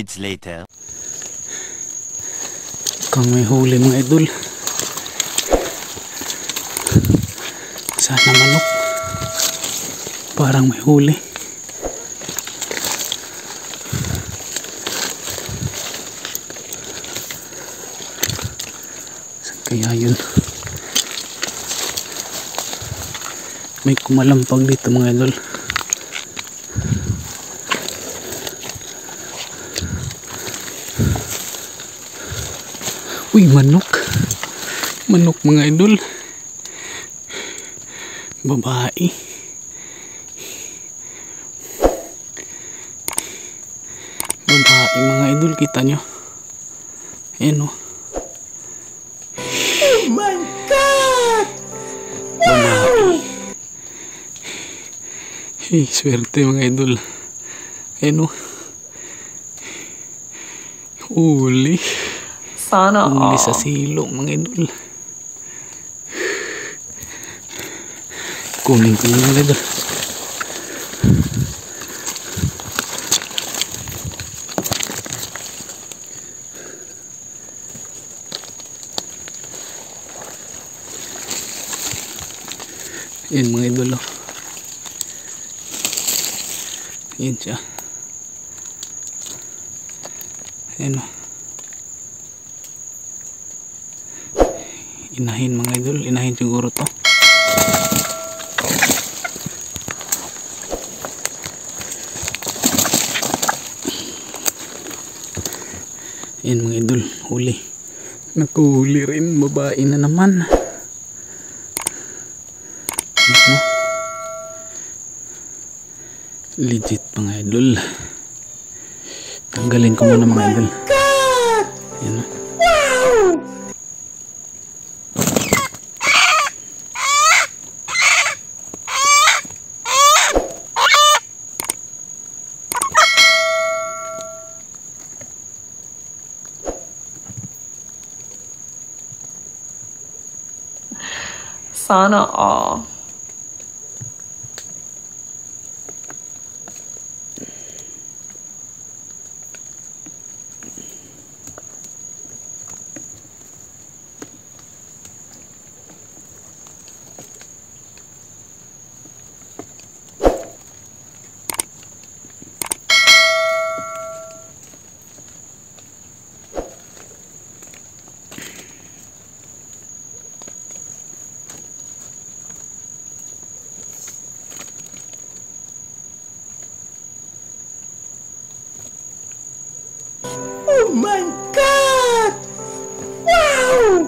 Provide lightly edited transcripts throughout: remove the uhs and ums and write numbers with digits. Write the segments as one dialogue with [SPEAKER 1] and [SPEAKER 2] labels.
[SPEAKER 1] minutes later.
[SPEAKER 2] Kung may huli mga idol. Sana manok. Parang may huli. Saan kaya yun? May kumalampag dito mga idol. Uy, manok. Manok mga idol. Babae. Babae mga idol, kita nyo. Ayan o.
[SPEAKER 3] Oh my God!
[SPEAKER 2] Babae. Hey, swerte mga idol. Ayan o. Huli.
[SPEAKER 3] Sana
[SPEAKER 2] Huli sa silo mga idol. Kunin ko yung mga idol. Ayan mga idol oh. Ayan siya. Ayan oh. Inahin mga idol. Inahin siguro to. Ayan mga idol. Huli. Nakuhuli rin. Babae na naman. Ano? Legit mga idol. Tanggalin ko muna mga idol. Ayan o.
[SPEAKER 3] Sana all. Oh my God! Wow!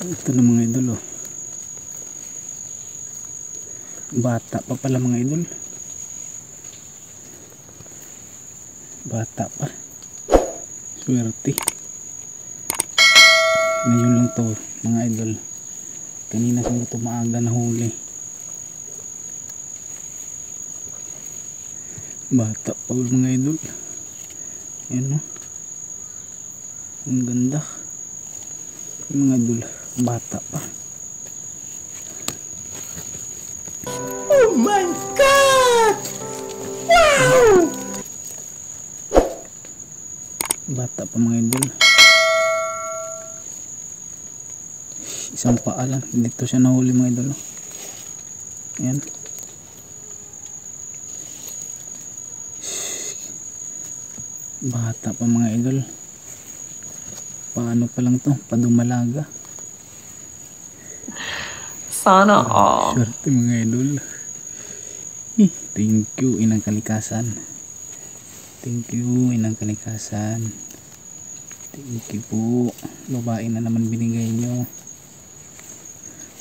[SPEAKER 2] Ito na mga idol oh. Bata pa pala mga idol. Bata pa. Swerte. Ngayon lang to mga idol. Kanina siguro to maaga na huli. Bata pa mga idol. Ayan o. Ang ganda. Mga idol. Bata pa.
[SPEAKER 3] Oh my God! Wow!
[SPEAKER 2] Bata pa mga idol. Isang paa lang. Dito siya nahuli mga idol. Ayan. Bata pa mga idol. Paano pa lang to? Padumalaga.
[SPEAKER 3] Sana all.
[SPEAKER 2] Swerte mga idol. Thank you inang kalikasan. Thank you inang kalikasan. Thank you po. Babae na naman binigay nyo.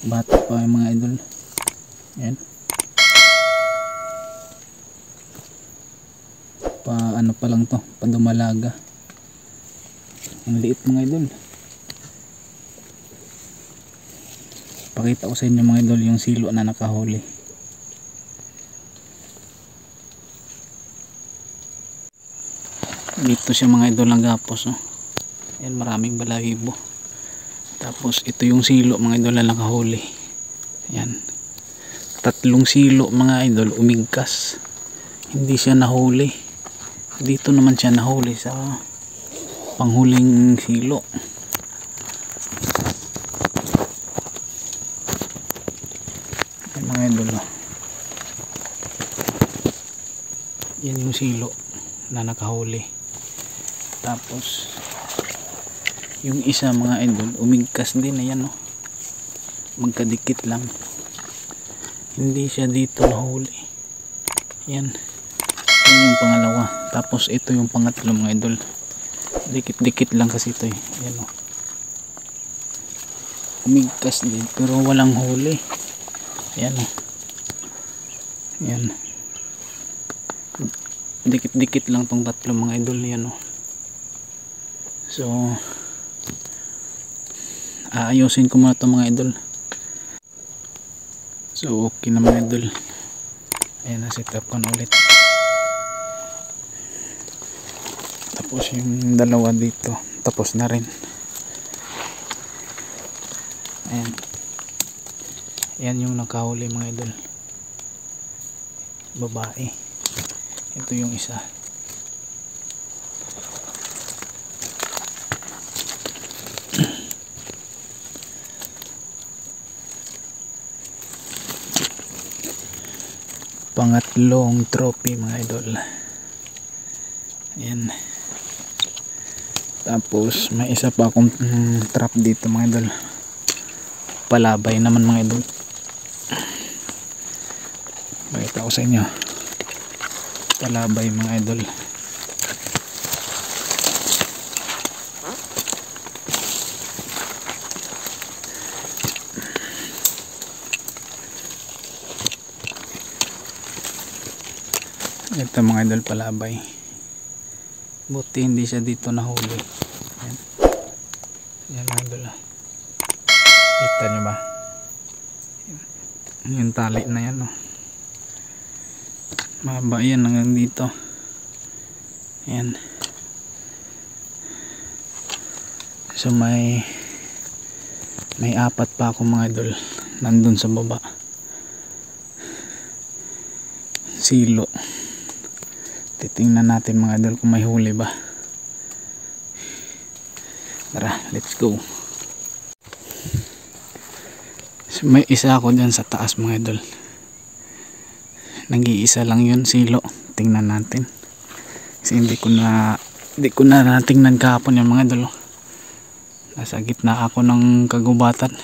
[SPEAKER 2] Bata pa yung mga idol. Ayan. Ano pa lang to, padumalaga. Ang liit mga idol. Pakita ko sa inyo mga idol yung silo na nakahuli. Dito siya mga idol ng gapos, oh. Ayan, maraming balahibo. Tapos ito yung silo mga idol na nakahuli. Ayan, 3 silo mga idol umigkas, hindi siya nahuli. Dito naman siya nahuli sa panghuling silo. Ayan mga idol, oh. Yan yung silo na nakahuli. Tapos yung isa mga idol umigkas din. Ayan, oh. Magkadikit lang, hindi siya dito nahuli. Yan yung pangalawa. Tapos ito yung pangatlo mga idol, dikit-dikit lang kasi ito eh. Yan, oh. Umigkas din pero walang huli. Yan, oh. Yan, dikit-dikit lang tong tatlo mga idol. Yan, oh. So aayusin ko muna ito mga idol. So okay na mga idol. Ayan, na-set up ko na ulit. Tapos yung dalawa dito tapos na rin. Ayan, ayan yung nakahuli mga idol, babae. Ito yung isa. Pangatlong trophy mga idol. Ayan. Tapos may isa pa akong trap dito mga idol, palabay naman mga idol. Pakita ko sa inyo, palabay mga idol. Ito mga idol, palabay. Buti hindi siya dito nahuli. Ayan. Ayan mga idol. Kita nyo ba? Yung tali na yan, oh. Mahaba yan hanggang dito. Ayan. So may 4 pa ako mga idol nandun sa baba. Silo. Titingnan natin mga idol kung may huli ba. Tara, let's go. So, may isa ako dyan sa taas mga idol. Nag-iisa lang yun, silo. Tingnan natin. Kasi hindi ko na natingnan kahapon yung mga idol. Nasa gitna ako ng kagubatan.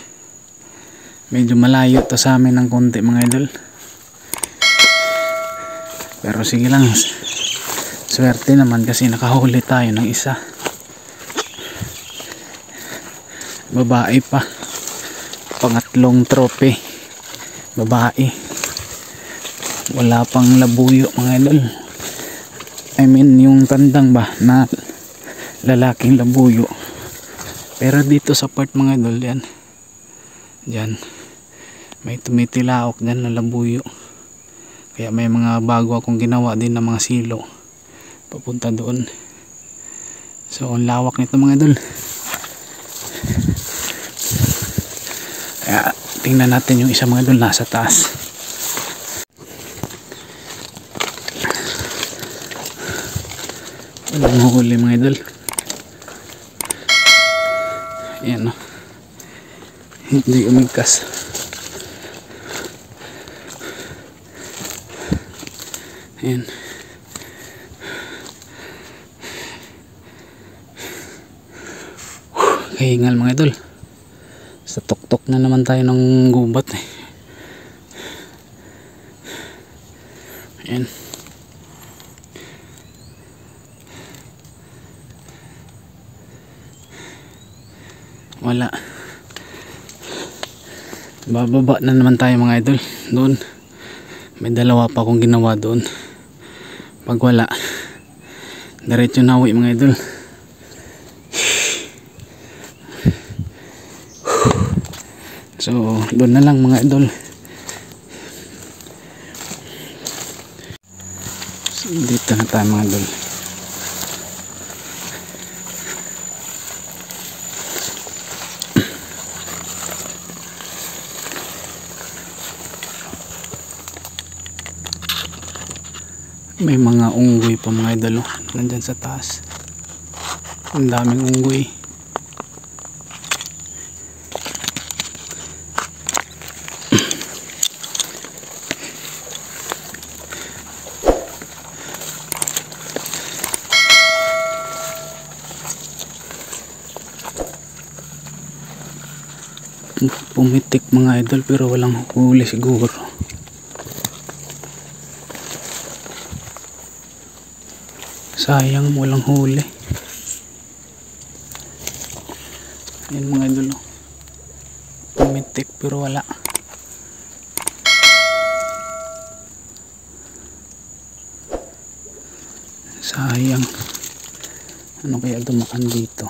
[SPEAKER 2] Medyo malayo to sa amin ng konti mga idol. Pero sige lang, swerte naman kasi nakahuli tayo ng isa. Babae pa. Pangatlong trophy, babae. Wala pang labuyo mga idol. I mean yung tandang ba na lalaking labuyo. Pero dito sa part mga idol, yan, dyan may tumitilaok dyan na labuyo. Kaya may mga bago akong ginawa din na mga silo papunta doon. So ang lawak nito mga idol. Kaya tingnan natin yung isa mga idol nasa taas. Walang huli mga idol. Ayan, oh. Hindi umigkas. Ayan. Kahingal mga idol. Sa tuktok na naman tayo ng gubat eh. Ayan. Wala. Bababa na naman tayo mga idol. Doon may 2 pa akong ginawa doon. Pag wala, diretso na uwi mga idol. So doon na lang mga idol. So, dito na tayo mga idol. May mga unggoy pa mga idol, oh. Nandyan sa taas. Ang daming unggoy. Pumitik mga idol pero walang huli siguro. Sayang walang huli. Yan mga idol, oh. Pumitik pero wala. Sayang. Ano kaya dumaan dito?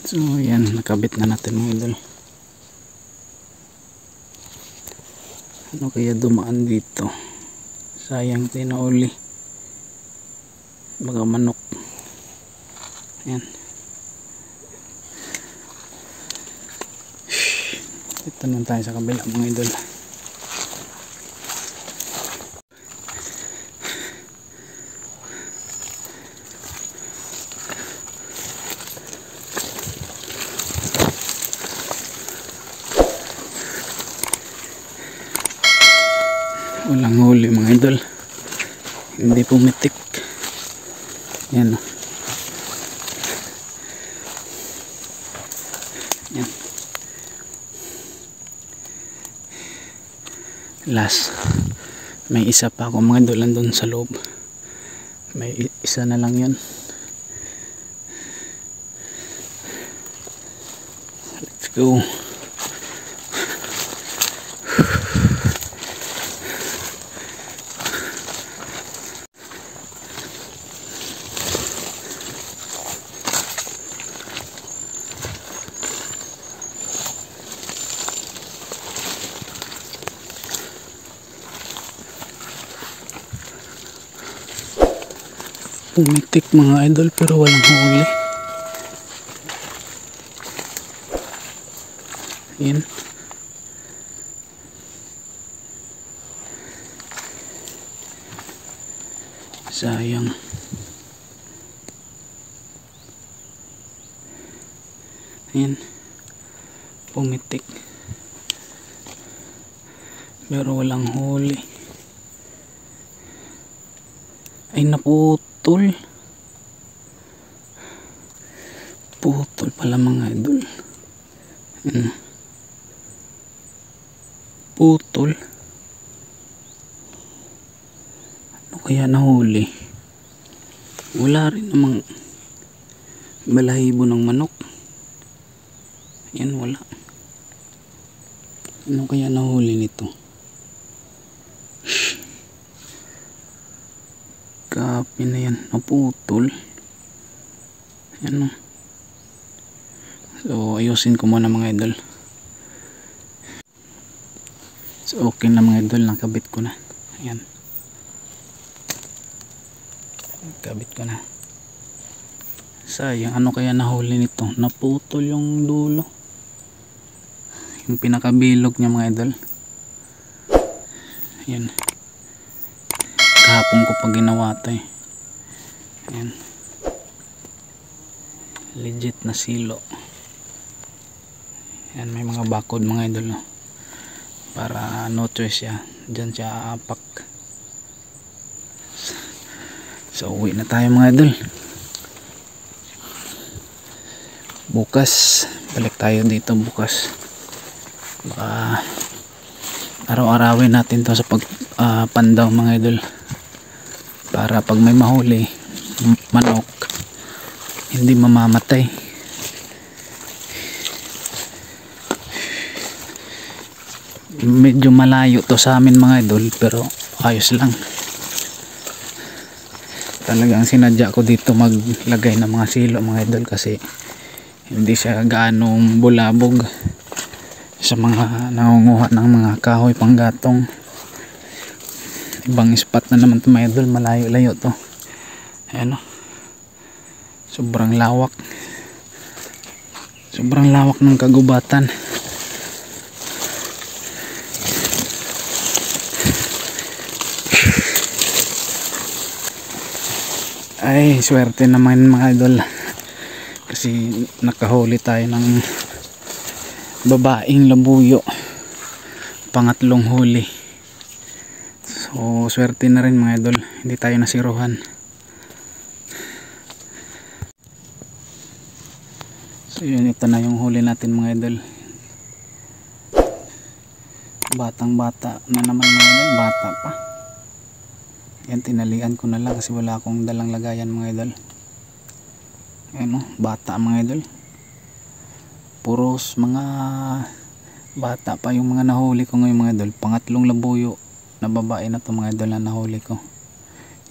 [SPEAKER 2] So yan, nakabit na natin mga idol. Ano kaya dumaan dito? Sayang tinauli. Baga manok. Yan. Dito naman tayo sa kabila mga idol. Walang huli mga idol, hindi pumitik. Yan, oh. Yan. Last, may isa pa ako mga idol andun sa loob. May isa na lang yun. Let's go. Pumitik mga idol pero walang huli. Yan. Sayang. Yan. Pumitik. Pero walang huli. Ay naputol. Putol pala mga idol. Putol. Ano kaya nahuli? Wala rin namang balahibo ng manok. Yan, wala. Ano kaya nahuli nito? kapi na yan, naputol. Yan o. So ayusin ko muna mga idol. So okay na mga idol, nakabit ko na. Ayan, kabit ko na. Sayang, ano kaya nahuli nito? Naputol yung dulo, yung pinakabilog niya mga idol. Ayan, kahapon ko pa ginawa to eh. Ayan, legit na silo. Ayan, may mga bakod mga idol, no? Para no choice siya, dyan siya aapak. So uwi na tayo mga idol. Bukas balik tayo dito bukas. Baka araw-arawin natin to sa pandaw mga idol, para pag may mahuli manok hindi mamamatay. Medyo malayo to sa amin mga idol, pero ayos lang. Talagang sinadya ko dito maglagay ng mga silo mga idol, kasi hindi siya gaano bulabog sa mga nangunguha ng mga kahoy panggatong. Ibang spot na naman to mga idol, malayo-layo to. Ayan o, sobrang lawak ng kagubatan. Ay, swerte naman mga idol, kasi nakahuli tayo ng babaeng labuyo, pangatlong huli. So swerte na rin mga idol, hindi tayo nasiruhan. So yun, ito na yung huli natin mga idol. Batang bata na naman mga idol, bata pa. Yan, tinalian ko na lang kasi wala akong dalang lagayan mga idol. Ayan o, bata mga idol. Puros mga bata pa yung mga nahuli ko ngayon mga idol. Pangatlong labuyo na babae na to mga idol na nahuli ko.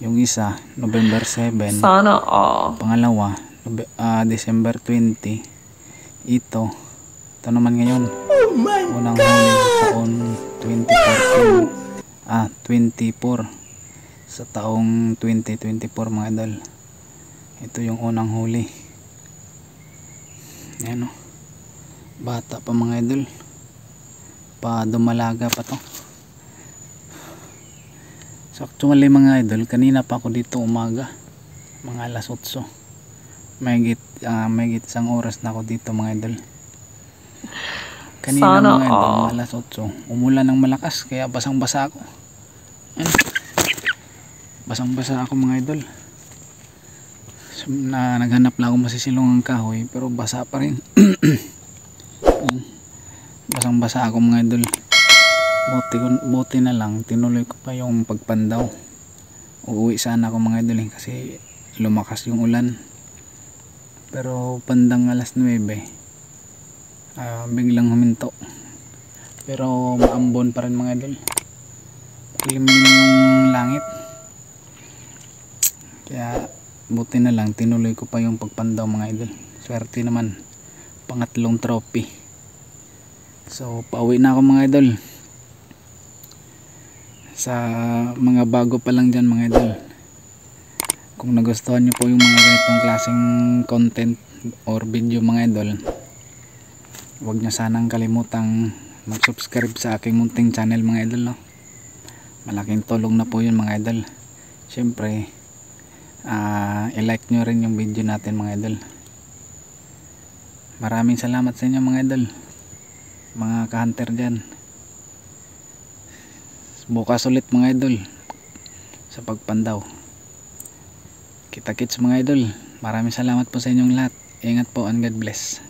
[SPEAKER 2] Yung isa November 7,
[SPEAKER 3] Sana all.
[SPEAKER 2] pangalawa December 20. Ito naman ngayon, unang huli taon 2014, sa taong 2024 mga idol. Ito yung unang huli. Ayan o, bata pa mga idol, pa dumalaga pa to. So actually mga idol, kanina pa ako dito umaga, mga alas 8. May isang oras na ako dito mga idol. Kanina
[SPEAKER 3] Sana
[SPEAKER 2] mga idol, mga alas 8, umulan ng malakas, kaya basang basa ako. Ayan, basang basa ako mga idol. So, naghanap lang ako masisilungang kahoy, pero basa pa rin. Basang basa ako mga idol. Buti na lang, tinuloy ko pa yung pagpandaw. Uuwi sana ako mga idol kasi lumakas yung ulan. Pero bandang alas 9, biglang huminto. Pero maambon pa rin mga idol. Limlim yung langit. Kaya buti na lang, tinuloy ko pa yung pagpandaw mga idol. Swerte naman, pangatlong trophy. So pauwi na ako mga idol. Sa mga bago pa lang dyan mga idol, kung nagustuhan nyo po yung mga ganitong klaseng content or video mga idol, huwag nyo sanang kalimutang mag subscribe sa aking munting channel mga idol, no? Malaking tulong na po yun mga idol. Syempre i-like nyo rin yung video natin mga idol. Maraming salamat sa inyo mga idol, mga ka-hunter dyan. Bukas ulit mga idol sa pagpandaw. Kita-kits mga idol. Maraming salamat po sa inyong lahat. Ingat po and God bless.